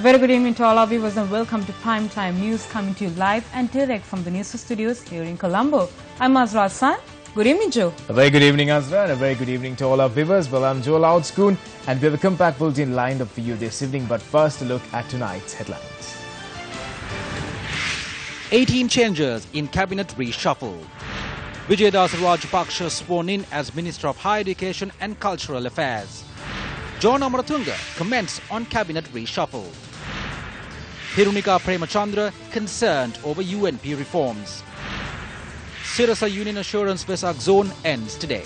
very good evening to all of you and welcome to Primetime News coming to you live and direct from the Newsfirst studios here in Colombo. I'm Azra Hassan. Good evening, Joe. A very good evening, Azra, and a very good evening to all our viewers. Well, I'm Joe Loudscoon, and we have a compact bulletin lined up for you this evening. But first, a look at tonight's headlines. 18 changes in cabinet reshuffle. Vijayadasa Rajapaksa sworn in as Minister of Higher Education and Cultural Affairs. John Amaratunga comments on cabinet reshuffle. Hirunika Premachandra concerned over UNP reforms. Sirasa Union Assurance Vesak Zone ends today.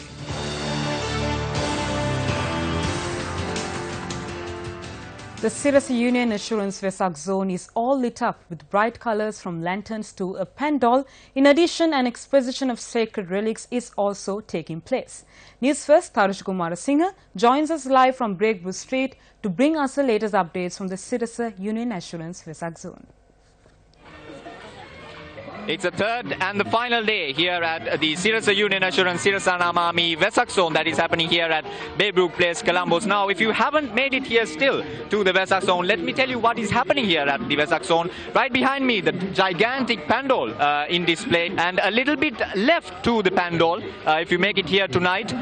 The Sirasa Union Assurance Vesak Zone is all lit up with bright colors from lanterns to a pandal. In addition, an exposition of sacred relics is also taking place. Newsfirst Tarush Kumara Singha joins us live from Breakwood Street to bring us the latest updates from the Sirasa Union Assurance Vesak Zone. It's the third and the final day here at the Sirasa Union Assurance Sirasa Namami Vesak Zone that is happening here at Baybrook Place, Colombo. Now, if you haven't made it here still to the Vesak Zone, let me tell you what is happening here at the Vesak Zone. Right behind me, the gigantic pandal in display, and a little bit left to the pandal. If you make it here tonight,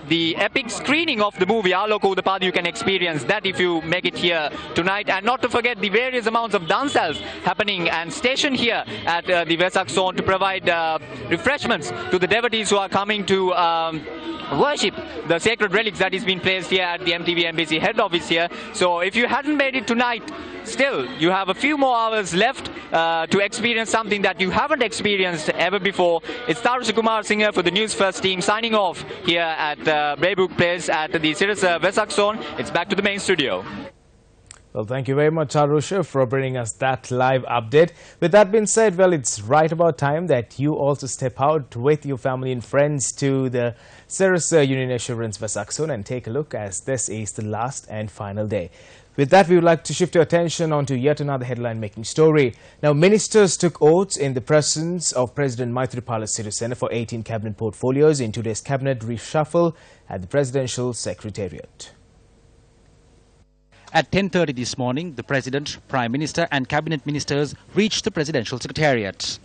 the epic screening of the movie Aloko Udapadu, you can experience that if you make it here tonight. And not to forget the various amounts of dance halls happening and stationed here at the Vesak Zone to provide refreshments to the devotees who are coming to worship the sacred relics that is being placed here at the MTV Embassy head office here. So if you hadn't made it tonight, still you have a few more hours left to experience something that you haven't experienced ever before. It's Tarush Kumar Singha for the Newsfirst team signing off here at Baybrook Place at the Sirasa Vesak Zone. It's back to the main studio. Well, thank you very much, Arusha, for bringing us that live update. With that being said, well, it's right about time that you also step out with your family and friends to the Sirasa Union Assurance Vesak Zone and take a look, as this is the last and final day. With that, we would like to shift your attention onto yet another headline-making story. Now, ministers took oaths in the presence of President Maithripala Sirisena for 18 cabinet portfolios in today's cabinet reshuffle at the Presidential Secretariat. At 10:30 this morning, the President, Prime Minister and Cabinet Ministers reached the Presidential Secretariat.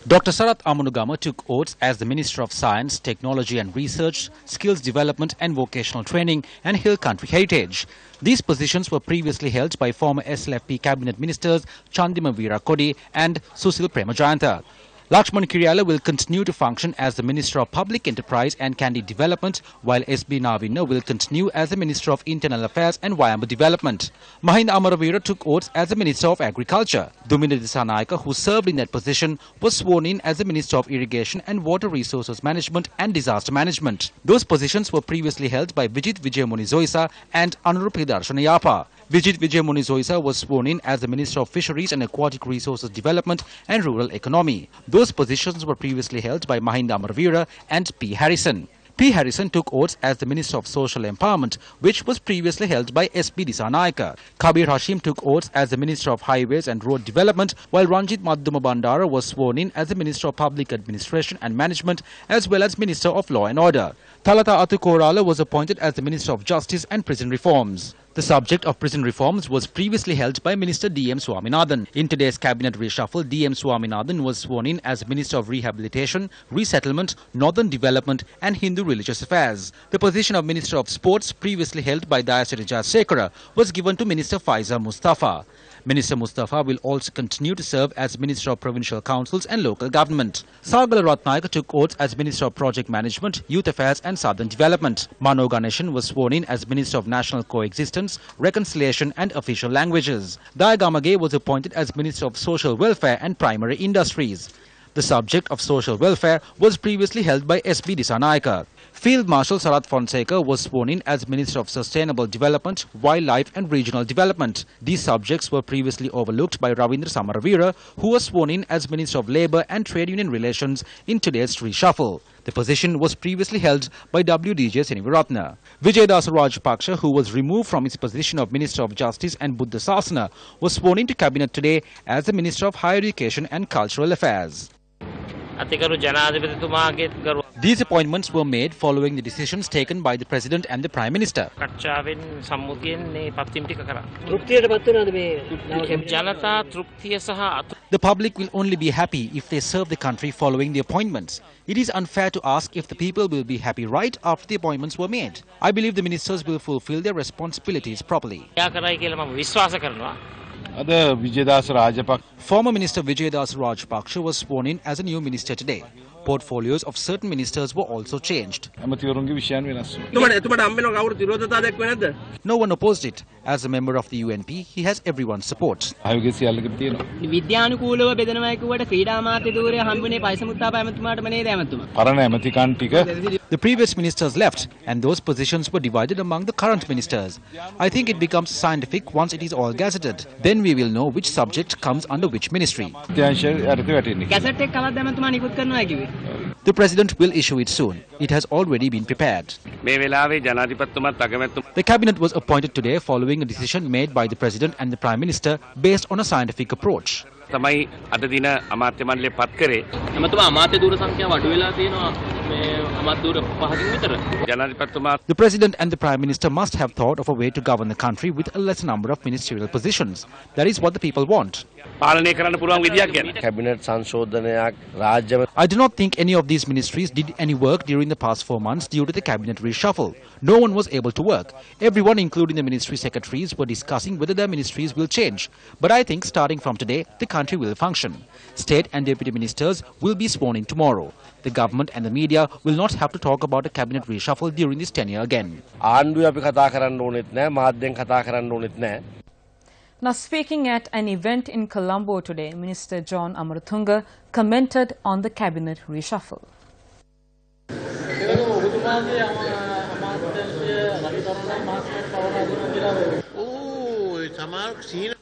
Dr. Sarath Amunugama took oaths as the Minister of Science, Technology and Research, Skills Development and Vocational Training and Hill Country Heritage. These positions were previously held by former SLFP Cabinet Ministers Chandima Veera Kodi and Susil Premajayanta. Lakshman Kiriyala will continue to function as the Minister of Public Enterprise and Candy Development, while S.B. Navina will continue as the Minister of Internal Affairs and Wayamba Development. Mahinda Amaravira took oaths as the Minister of Agriculture. Duminda Disanaika, who served in that position, was sworn in as the Minister of Irrigation and Water Resources Management and Disaster Management. Those positions were previously held by Vijit Vijayamuni Zoisa and Anurup Hidarshana Yapa. Vijit Vijayamuni Zoisa was sworn in as the Minister of Fisheries and Aquatic Resources Development and Rural Economy. Those positions were previously held by Mahinda Amaravira and P. Harrison. P. Harrison took oaths as the Minister of Social Empowerment, which was previously held by S.B. Disanaika. Kabir Hashim took oaths as the Minister of Highways and Road Development, while Ranjit Madhuma Bandara was sworn in as the Minister of Public Administration and Management, as well as Minister of Law and Order. Thalata Atukorala was appointed as the Minister of Justice and Prison Reforms. The subject of prison reforms was previously held by Minister D.M. Swaminathan. In today's cabinet reshuffle, D.M. Swaminathan was sworn in as Minister of Rehabilitation, Resettlement, Northern Development and Hindu Religious Affairs. The position of Minister of Sports, previously held by Dayasiri Jayasekara, was given to Minister Faiza Mustafa. Minister Mustafa will also continue to serve as Minister of Provincial Councils and Local Government. Sargala Ratnayaka took oaths as Minister of Project Management, Youth Affairs and Southern Development. Mano Ganeshan was sworn in as Minister of National Coexistence, Reconciliation and Official Languages. Dayagamage was appointed as Minister of Social Welfare and Primary Industries. The subject of social welfare was previously held by S.B. Disanaika. Field Marshal Sarath Fonseca was sworn in as Minister of Sustainable Development, Wildlife and Regional Development. These subjects were previously overlooked by Ravindra Samaravira, who was sworn in as Minister of Labour and Trade Union Relations in today's reshuffle. The position was previously held by W.D.J. Senivaratna. Vijayadasa Rajapaksa, who was removed from his position of Minister of Justice and Buddha Sasana, was sworn into Cabinet today as the Minister of Higher Education and Cultural Affairs. These appointments were made following the decisions taken by the President and the Prime Minister. The public will only be happy if they serve the country following the appointments. It is unfair to ask if the people will be happy right after the appointments were made. I believe the ministers will fulfill their responsibilities properly. Former Minister Vijayadas Rajapaksa was sworn in as a new minister today. Portfolios of certain ministers were also changed. No one opposed it. As a member of the UNP, he has everyone's support. The previous ministers left, and those positions were divided among the current ministers. I think it becomes scientific once it is all gazetted. Then we will know which subject comes under which ministry. The President will issue it soon. It has already been prepared. The cabinet was appointed today following a decision made by the President and the Prime Minister based on a scientific approach. The President and the Prime Minister must have thought of a way to govern the country with a lesser number of ministerial positions. That is what the people want. I do not think any of these ministries did any work during the past 4 months due to the cabinet reshuffle. No one was able to work. Everyone, including the ministry secretaries, were discussing whether their ministries will change. But I think starting from today, the country will function. State and deputy ministers will be sworn in tomorrow. The government and the media will not have to talk about a cabinet reshuffle during this tenure again. Now, speaking at an event in Colombo today, Minister John Amarathunga commented on the cabinet reshuffle.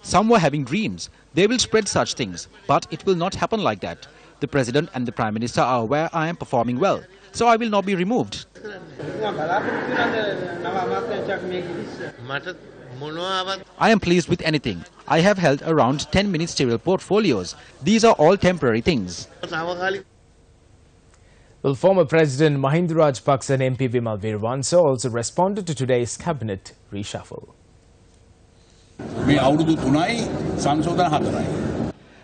Some were having dreams. They will spread such things, but it will not happen like that. The President and the Prime Minister are aware I am performing well, so I will not be removed. I am pleased with anything. I have held around 10 ministerial portfolios. These are all temporary things. Well, former President Mahinda Rajapaksa and MP Vimal Weerarwansa also responded to today's cabinet reshuffle.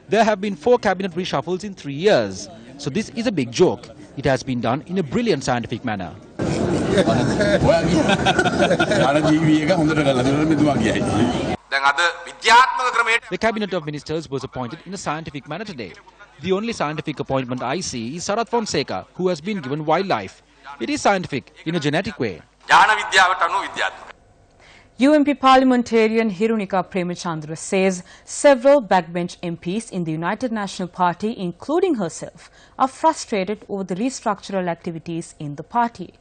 There have been 4 cabinet reshuffles in 3 years. So this is a big joke. It has been done in a brilliant scientific manner. The cabinet of ministers was appointed in a scientific manner today. The only scientific appointment I see is Sarath Fonseca, who has been given wildlife. It is scientific in a genetic way. UMP parliamentarian Hirunika Premachandra says several backbench MPs in the United National Party, including herself, are frustrated over the restructural activities in the party.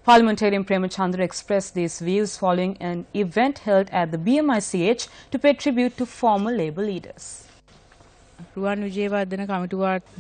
Parliamentarian Premachandra expressed these views following an event held at the BMICH to pay tribute to former Labour leaders.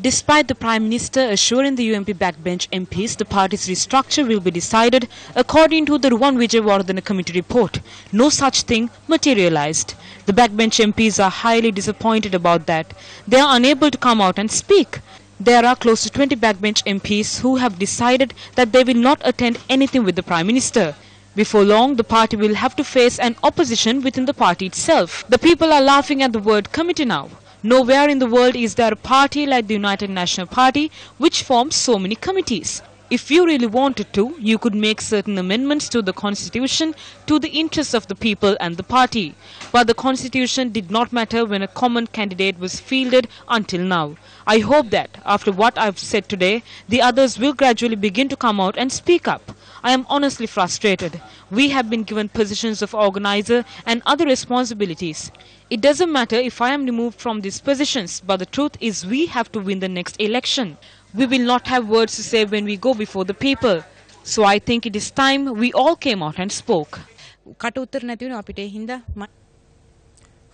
Despite the Prime Minister assuring the UMP backbench MPs the party's restructure will be decided according to the Ruwan Wijewardena Committee report, no such thing materialized. The backbench MPs are highly disappointed about that. They are unable to come out and speak. There are close to 20 backbench MPs who have decided that they will not attend anything with the Prime Minister. Before long, the party will have to face an opposition within the party itself. The people are laughing at the word committee now. Nowhere in the world is there a party like the United National Party which forms so many committees. If you really wanted to, you could make certain amendments to the constitution to the interests of the people and the party. But the constitution did not matter when a common candidate was fielded until now. I hope that after what I've said today, the others will gradually begin to come out and speak up. I am honestly frustrated. We have been given positions of organizer and other responsibilities. It doesn't matter if I am removed from these positions, but the truth is we have to win the next election. We will not have words to say when we go before the people. So I think it is time we all came out and spoke.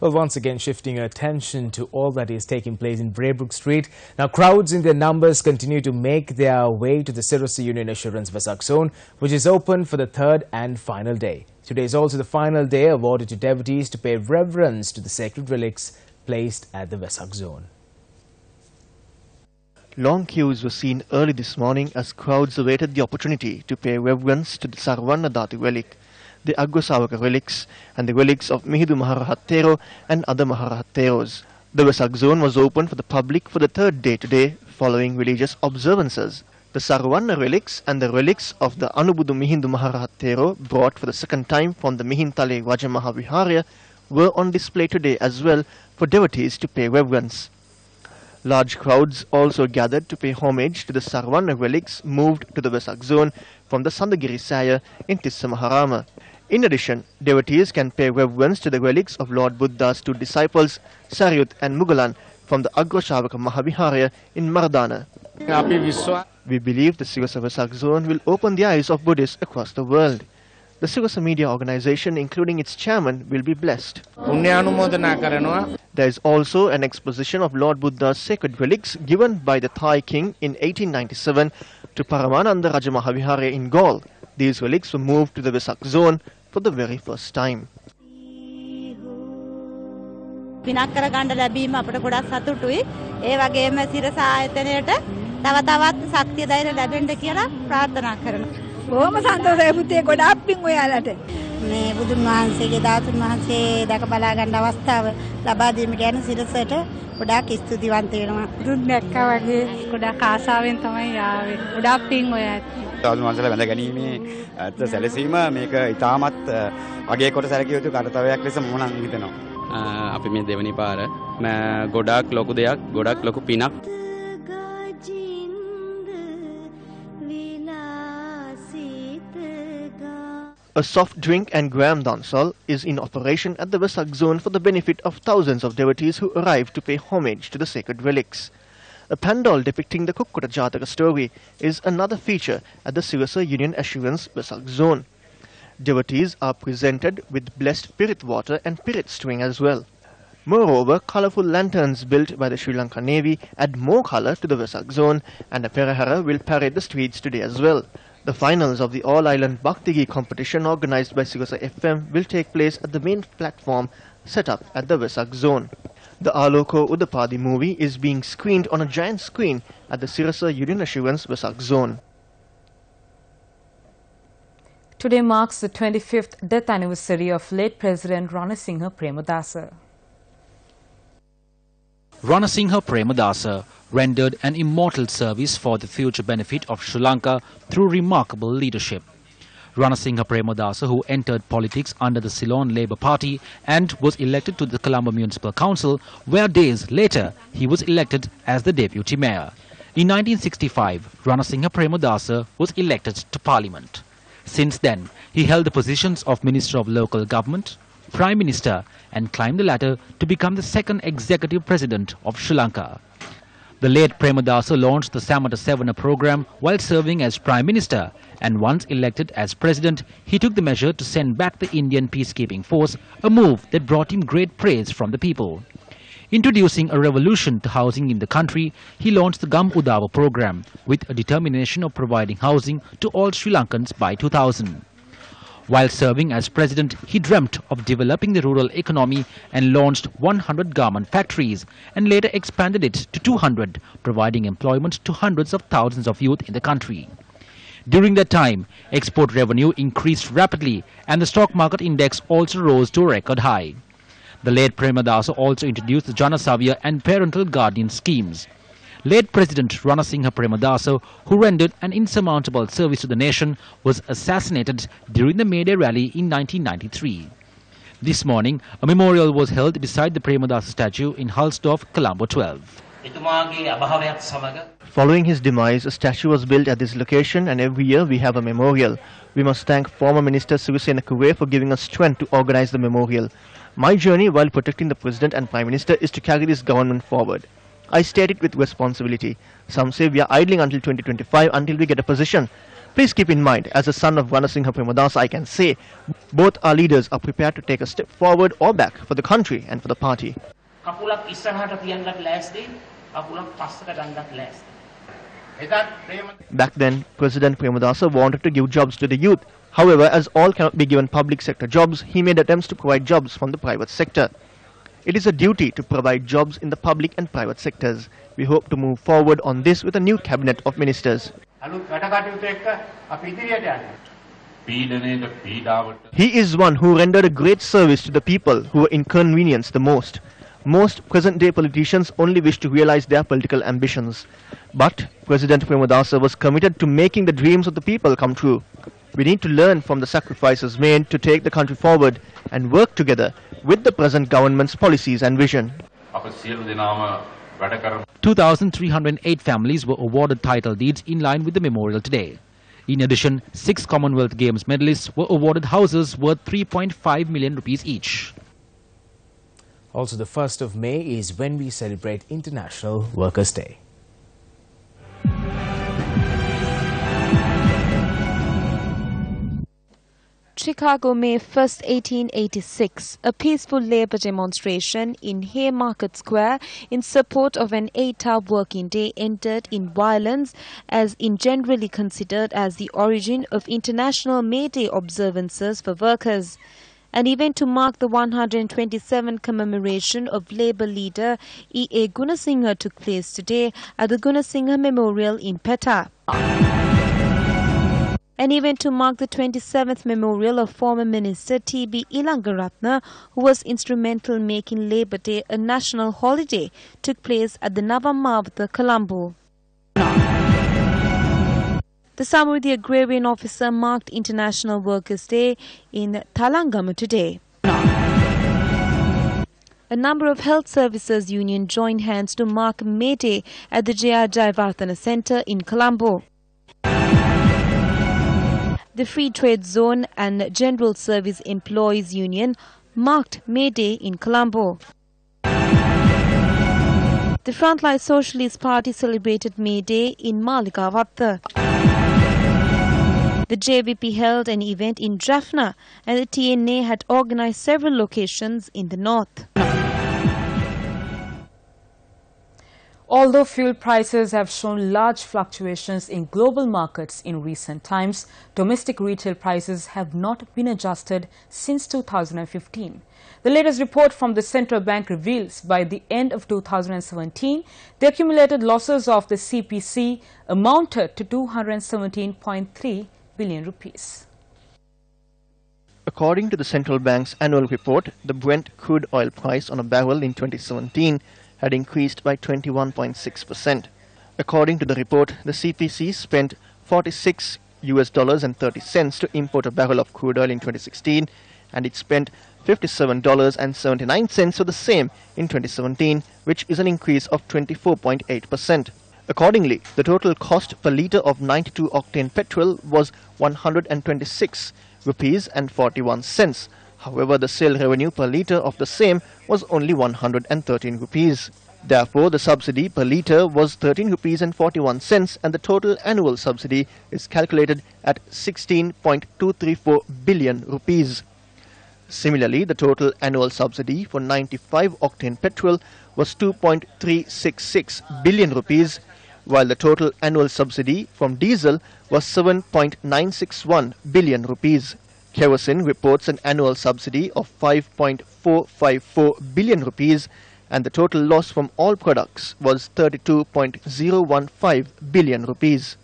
Well, once again, shifting our attention to all that is taking place in Braybrook Street. Now, crowds in their numbers continue to make their way to the Sirasa Union Assurance Vesak Zone, which is open for the third and final day. Today is also the final day awarded to devotees to pay reverence to the sacred relics placed at the Vesak Zone. Long queues were seen early this morning as crowds awaited the opportunity to pay reverence to the Sarvanadhatu relic, the Agrosavaka relics, and the relics of Mihidu Maharahattero and other Maharahatteros. The Vesak zone was open for the public for the third day today, following religious observances. The Sarvana relics and the relics of the Anubudu Mihindu Maharahattero, brought for the second time from the Mihintale Rajamaha Viharya, were on display today as well for devotees to pay reverence. Large crowds also gathered to pay homage to the Sarvana relics moved to the Vesak zone from the Sandagiri Saya in Tissa Maharama. In addition, devotees can pay reverence to the relics of Lord Buddha's two disciples, Saryut and Mugalan, from the Agroshavaka Mahaviharya in Mardana. We believe the Sirasa Vesak zone will open the eyes of Buddhists across the world. The Sirasa Media organization, including its chairman, will be blessed. There is also an exposition of Lord Buddha's sacred relics given by the Thai king in 1897 to Paramananda Rajamahaviharya in Gaul. These relics were moved to the Vesak zone for the very first time. පිනක් කරගන්න ලැබීම අපට ගොඩක් සතුටුයි. ඒ වගේම සිරස ආයතනයට තව තවත් ශක්තිය ධෛර්ය ලැබෙන්න කියලා ප්‍රාර්ථනා කරනවා. බොහොම සන්තෝෂයි පුතේ ගොඩක් පිං ඔයාලට. මේ බුදුන් වහන්සේගේ ධාතුන් වහන්සේ දැක බලා ගන්න අවස්ථාව ලබා දීම ගැන සිරසට ගොඩක් ස්තුතිවන්ත වෙනවා. දුක් දැක්කා වගේ ගොඩක් ආසාවෙන් තමයි ආවේ. ගොඩක් පිං ඔයාලට. ධාතුන් වහන්සේලා වැඳ ගැනීමේ අත් සැලසීම මේක ඉතාමත් අගය කොට සැලකිය යුතු කාර්යයක් ලෙස මම නම් හිතනවා. අපි මේ දෙවනි පාර ගොඩක් ලොකු දෙයක් ගොඩක් ලොකු පිනක්. A soft drink and gram dancehall is in operation at the Vesak zone for the benefit of thousands of devotees who arrive to pay homage to the sacred relics. A pandal depicting the Kukkota Jataka story is another feature at the Sirasa Union Assurance Vesak zone. Devotees are presented with blessed Pirit water and Pirit string as well. Moreover, colourful lanterns built by the Sri Lanka Navy add more colour to the Vesak zone, and a Perahara will parade the streets today as well. The finals of the All-Island Bhaktigi competition organised by Sirasa FM will take place at the main platform set up at the Vesak zone. The Aloko Udapadi movie is being screened on a giant screen at the Sirasa Union Assurance Vesak zone. Today marks the 25th death anniversary of late President Ranasinghe Premadasa. Ranasinghe Premadasa rendered an immortal service for the future benefit of Sri Lanka through remarkable leadership. Ranasinghe Premadasa, who entered politics under the Ceylon Labour Party and was elected to the Colombo Municipal Council, where days later he was elected as the deputy mayor. In 1965, Ranasinghe Premadasa was elected to Parliament. Since then, he held the positions of Minister of Local Government, Prime Minister, and climbed the ladder to become the second executive president of Sri Lanka. The late Premadasa launched the Samata Sevana program while serving as Prime Minister, and once elected as President, he took the measure to send back the Indian peacekeeping force, a move that brought him great praise from the people. Introducing a revolution to housing in the country, he launched the Gam Udava program with a determination of providing housing to all Sri Lankans by 2000. While serving as president, he dreamt of developing the rural economy and launched 100 garment factories and later expanded it to 200, providing employment to hundreds of thousands of youth in the country. During that time, export revenue increased rapidly and the stock market index also rose to a record high. The late Premadasa also introduced the Janasavya and parental guardian schemes. Late President Ranasinghe Premadasa, who rendered an insurmountable service to the nation, was assassinated during the May Day rally in 1993. This morning, a memorial was held beside the Premadasa statue in Halsdorf, Colombo 12. Following his demise, a statue was built at this location, and every year we have a memorial. We must thank former Minister Sirisena Kuwe for giving us strength to organize the memorial. My journey while protecting the President and Prime Minister is to carry this government forward. I state it with responsibility. Some say we are idling until 2025 until we get a position. Please keep in mind, as a son of Ranasinghe Premadasa, I can say both our leaders are prepared to take a step forward or back for the country and for the party. Back then, President Premadasa wanted to give jobs to the youth. However, as all cannot be given public sector jobs, he made attempts to provide jobs from the private sector. It is a duty to provide jobs in the public and private sectors. We hope to move forward on this with a new cabinet of ministers. He is one who rendered a great service to the people who were inconvenienced the most. Most present-day politicians only wish to realize their political ambitions. But President Premadasa was committed to making the dreams of the people come true. We need to learn from the sacrifices made to take the country forward and work together with the present government's policies and vision. 2,308 families were awarded title deeds in line with the memorial today. In addition, 6 Commonwealth Games medalists were awarded houses worth 3.5 million rupees each. Also, the 1st of May is when we celebrate International Workers' Day. Chicago, May 1st, 1886, a peaceful labor demonstration in Haymarket Square in support of an 8-hour working day ended in violence, as in generally considered as the origin of International May Day observances for workers. An event to mark the 127th commemoration of Labour leader E.A. Gunasinghe took place today at the Gunasinghe Memorial in Petta. An event to mark the 27th memorial of former Minister T.B. Ilangaratne, who was instrumental in making Labour Day a national holiday, took place at the Navamavata, Colombo. The Samruddhi Agrarian Officer marked International Workers' Day in Thalangama today. A number of health services union joined hands to mark May Day at the J.R. Jayawardena Centre in Colombo. The Free Trade Zone and General Service Employees Union marked May Day in Colombo. The Frontline Socialist Party celebrated May Day in Malikavatta. The JVP held an event in Jaffna, and the TNA had organized several locations in the north. Although fuel prices have shown large fluctuations in global markets in recent times, domestic retail prices have not been adjusted since 2015. The latest report from the central bank reveals by the end of 2017, the accumulated losses of the CPC amounted to 217.3 billion rupees. According to the central bank's annual report, the Brent crude oil price on a barrel in 2017 had increased by 21.6%. According to the report, the CPC spent $46.30 to import a barrel of crude oil in 2016, and it spent $57.79 for the same in 2017, which is an increase of 24.8%. Accordingly, the total cost per litre of 92-octane petrol was 126 rupees and 41 cents. However, the sale revenue per litre of the same was only 113 rupees. Therefore, the subsidy per litre was 13 rupees and 41 cents, and the total annual subsidy is calculated at 16.234 billion rupees. Similarly, the total annual subsidy for 95-octane petrol was 2.366 billion rupees, while the total annual subsidy from diesel was 7.961 billion rupees. Kerosene reports an annual subsidy of 5.454 billion rupees, and the total loss from all products was 32.015 billion rupees.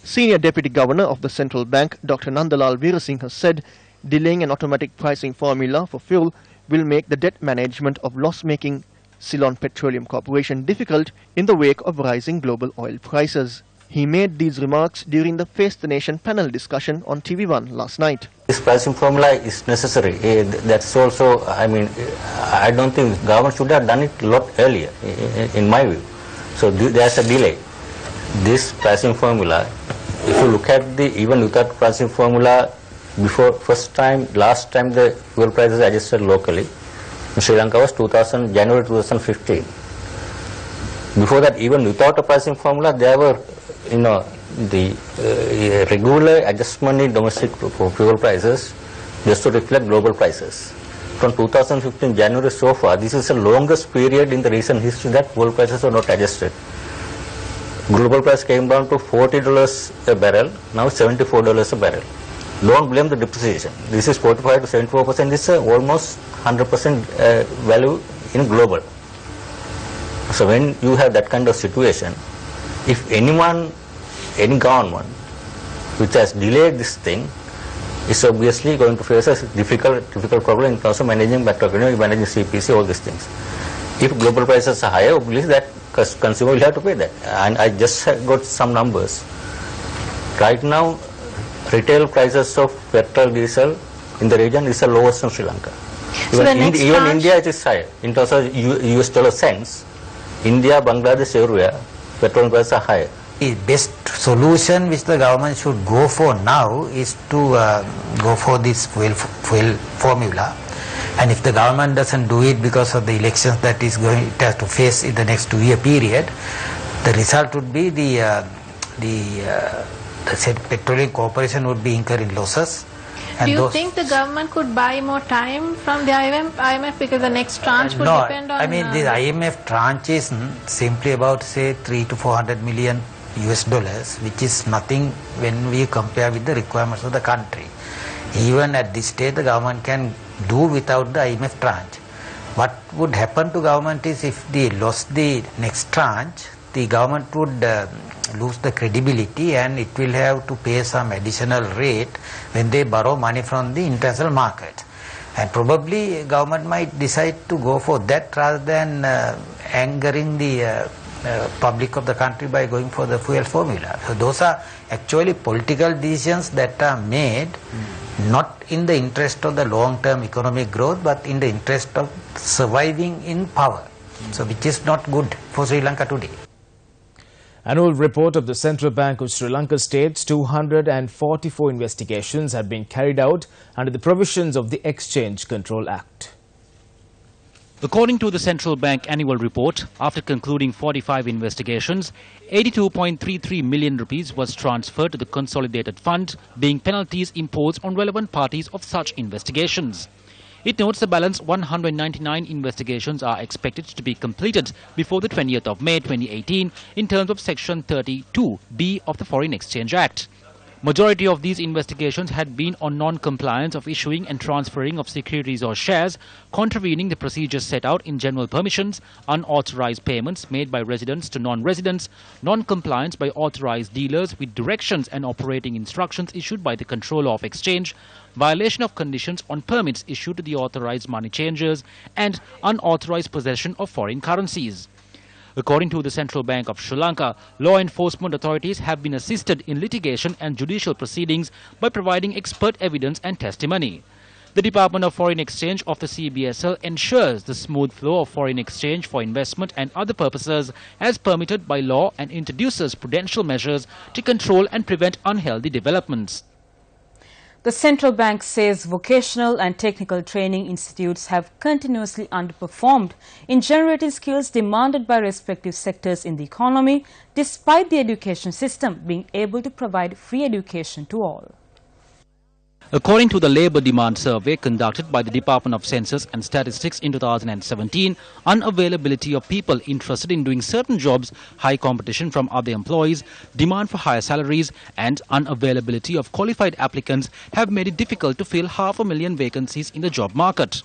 Senior Deputy Governor of the Central Bank, Dr. Nandalal Veerasinghe, said delaying an automatic pricing formula for fuel will make the debt management of loss-making Ceylon Petroleum Corporation difficult in the wake of rising global oil prices. He made these remarks during the Face the Nation panel discussion on TV1 last night. This pricing formula is necessary. That's also, I don't think government should have done it a lot earlier, in my view. So there's a delay. This pricing formula, if you look at even without pricing formula, before last time the fuel prices adjusted locally in Sri Lanka was January 2015. Before that, even without a pricing formula, there were the regular adjustment in domestic fuel prices just to reflect global prices. From 2015 January so far, this is the longest period in the recent history that fuel prices are not adjusted. Global price came down to $40 a barrel, now $74 a barrel. Don't blame the depreciation. This is 45 to 74%. This is almost 100% value in global. So when you have that kind of situation, if anyone, any government which has delayed this thing, is obviously going to face a difficult problem in terms of managing macroeconomy, managing CPC, all these things. If global prices are higher, obviously that consumer will have to pay that. And I just got some numbers. Right now, retail prices of petrol, diesel in the region is the lowest in Sri Lanka. Even India it is higher. In terms of US dollar cents, India, Bangladesh, everywhere, petrol prices are higher. The best solution which the government should go for now is to go for this fuel formula, and if the government doesn't do it because of the elections that it has to face in the next 2-year period, the result would be the said petroleum corporation would be incurring losses. And do you think the government could buy more time from the IMF because the next tranche would depend on... I mean the IMF tranche is simply about say 300 to 400 million US dollars, which is nothing when we compare with the requirements of the country. Even at this stage the government can do without the IMF tranche. What would happen to government is if they lost the next tranche, the government would lose the credibility and it will have to pay some additional rate when they borrow money from the international market. And probably government might decide to go for that rather than angering the public of the country by going for the fuel formula. So those are actually political decisions that are made not in the interest of the long-term economic growth but in the interest of surviving in power. So which is not good for Sri Lanka today. Annual report of the Central Bank of Sri Lanka states 244 investigations have been carried out under the provisions of the Exchange Control Act. According to the Central Bank annual report, after concluding 45 investigations, 82.33 million rupees was transferred to the consolidated fund, being penalties imposed on relevant parties of such investigations. It notes the balance 199 investigations are expected to be completed before the 20th of May 2018 in terms of Section 32B of the Foreign Exchange Act. Majority of these investigations had been on non-compliance of issuing and transferring of securities or shares, contravening the procedures set out in general permissions, unauthorized payments made by residents to non-residents, non-compliance by authorized dealers with directions and operating instructions issued by the Controller of Exchange, violation of conditions on permits issued to the authorized money changers, and unauthorized possession of foreign currencies. According to the Central Bank of Sri Lanka, law enforcement authorities have been assisted in litigation and judicial proceedings by providing expert evidence and testimony. The Department of Foreign Exchange of the CBSL ensures the smooth flow of foreign exchange for investment and other purposes as permitted by law and introduces prudential measures to control and prevent unhealthy developments. The central bank says vocational and technical training institutes have continuously underperformed in generating skills demanded by respective sectors in the economy, despite the education system being able to provide free education to all. According to the Labour Demand Survey conducted by the Department of Census and Statistics in 2017, unavailability of people interested in doing certain jobs, high competition from other employees, demand for higher salaries and unavailability of qualified applicants have made it difficult to fill 500,000 vacancies in the job market.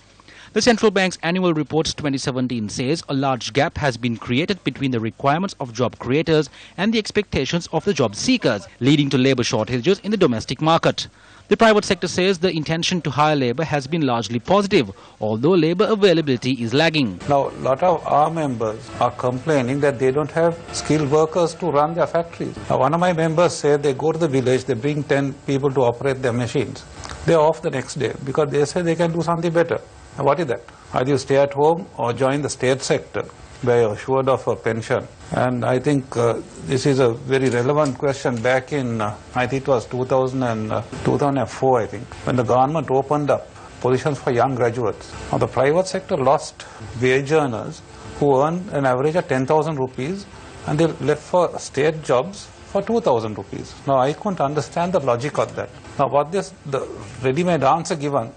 The Central Bank's annual report 2017 says a large gap has been created between the requirements of job creators and the expectations of the job seekers, leading to labour shortages in the domestic market. The private sector says the intention to hire labour has been largely positive, although labour availability is lagging. Now, a lot of our members are complaining that they don't have skilled workers to run their factories. Now, one of my members said they go to the village, they bring 10 people to operate their machines. They're off the next day because they say they can do something better. Now, what is that? Either you stay at home or join the state sector where you're assured of a pension. And I think this is a very relevant question back in, I think it was 2004, I think, when the government opened up positions for young graduates. Now the private sector lost wage earners who earned an average of 10,000 rupees and they left for state jobs for 2,000 rupees. Now I couldn't understand the logic of that. Now the ready-made answer given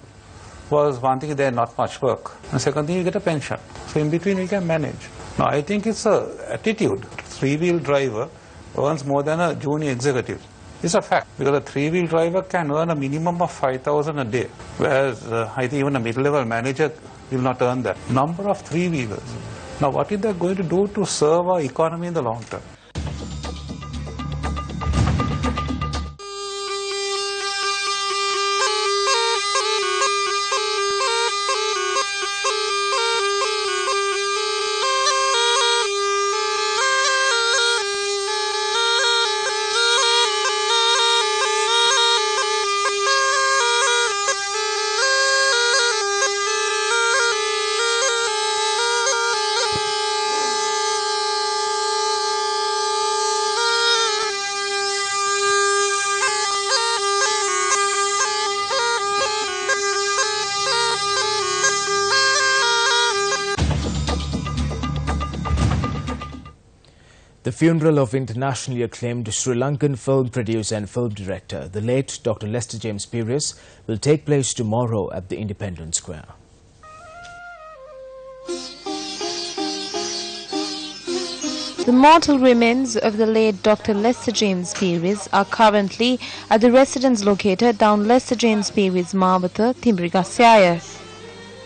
was one thing, there's not much work. And second thing, you get a pension. So in between we can manage. Now I think it's a attitude. Three-wheel driver earns more than a junior executive It's a fact, because a three-wheel driver can earn a minimum of 5,000 a day, whereas I think even a mid-level manager will not earn that. Number of three-wheelers. Now, what is that going to do to serve our economy in the long term? The funeral of internationally acclaimed Sri Lankan film producer and film director, the late Dr. Lester James Peries, will take place tomorrow at the Independence Square. The mortal remains of the late Dr. Lester James Peries are currently at the residence located down Lester James Peries Mawatha, Thimbrigasyaya.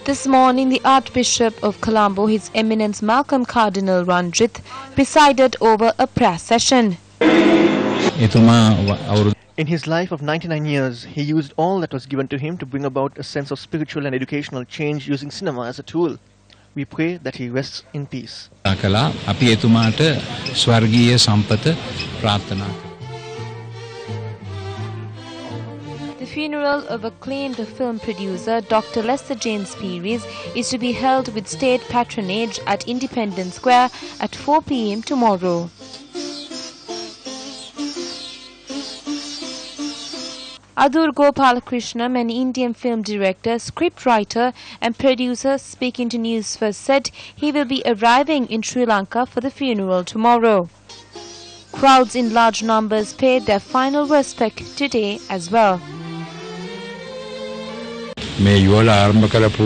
This morning, the Archbishop of Colombo, His Eminence Malcolm Cardinal Ranjith, presided over a prayer session. In his life of 99 years, he used all that was given to him to bring about a sense of spiritual and educational change using cinema as a tool. We pray that he rests in peace. The funeral of acclaimed film producer Dr. Lester James Peries is to be held with state patronage at Independence Square at 4 p.m. tomorrow. Adur Gopalakrishnam, an Indian film director, scriptwriter and producer speaking to Newsfirst, said he will be arriving in Sri Lanka for the funeral tomorrow. Crowds in large numbers paid their final respect today as well.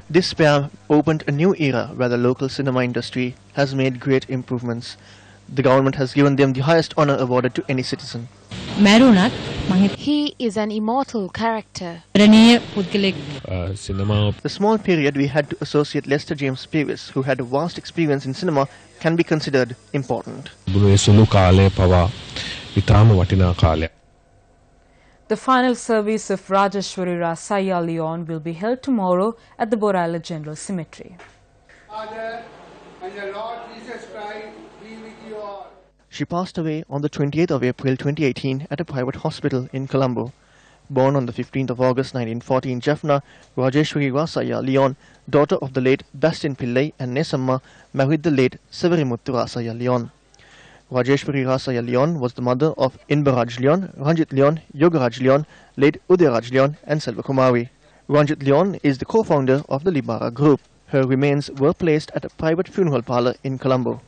This pair opened a new era where the local cinema industry has made great improvements. The government has given them the highest honor awarded to any citizen. He is an immortal character. The small period we had to associate Lester James Peries, who had a vast experience in cinema, can be considered important. The final service of Rajeshwari Rasaya Leon will be held tomorrow at the Borala General Cemetery. Father, and the Lord Jesus Christ be with you all. She passed away on the 28th of April 2018 at a private hospital in Colombo. Born on the 15th of August 1940 in Jaffna, Rajeshwari Rasaya Leon, daughter of the late Bastin Pillai and Nesamma, married the late Severimuthu Rasaya Leon. Rajeshwari Rasaya Leon was the mother of Inbaraj Leon, Ranjit Leon, Yogaraj Leon, late Udayaraj Leon and Selvakumari. Ranjit Leon is the co-founder of the Libara Group. Her remains were placed at a private funeral parlour in Colombo.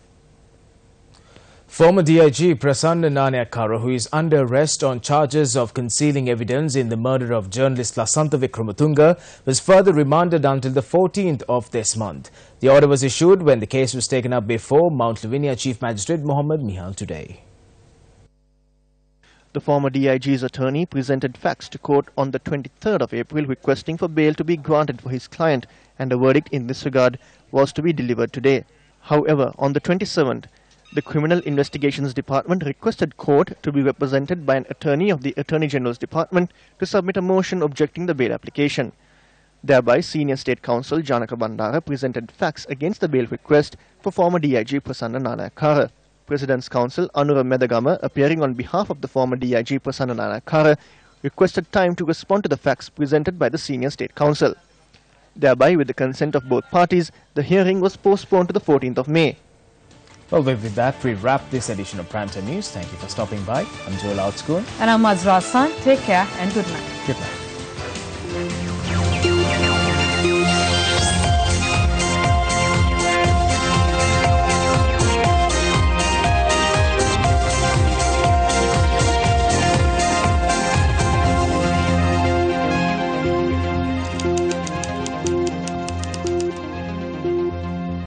Former DIG Prasanna Nanayakkara, who is under arrest on charges of concealing evidence in the murder of journalist Lasantha Wickramatunge, was further remanded until the 14th of this month. The order was issued when the case was taken up before Mount Lavinia Chief Magistrate Mohammed Mihal today. The former DIG's attorney presented facts to court on the 23rd of April requesting for bail to be granted for his client, and a verdict in this regard was to be delivered today. However, on the 27th, the Criminal Investigations Department requested court to be represented by an attorney of the Attorney General's Department to submit a motion objecting the bail application. Thereby, Senior State Counsel Janaka Bandara presented facts against the bail request for former DIG Prasanna Nanayakkara. President's Counsel Anura Medagama, appearing on behalf of the former DIG Prasanna Nanayakkara, requested time to respond to the facts presented by the Senior State Counsel. Thereby, with the consent of both parties, the hearing was postponed to the 14th of May. Well, with that, we wrap this edition of Primetime News. Thank you for stopping by. I'm Joel Outschoon. And I'm Azra Hassan. Take care and good night. Good night.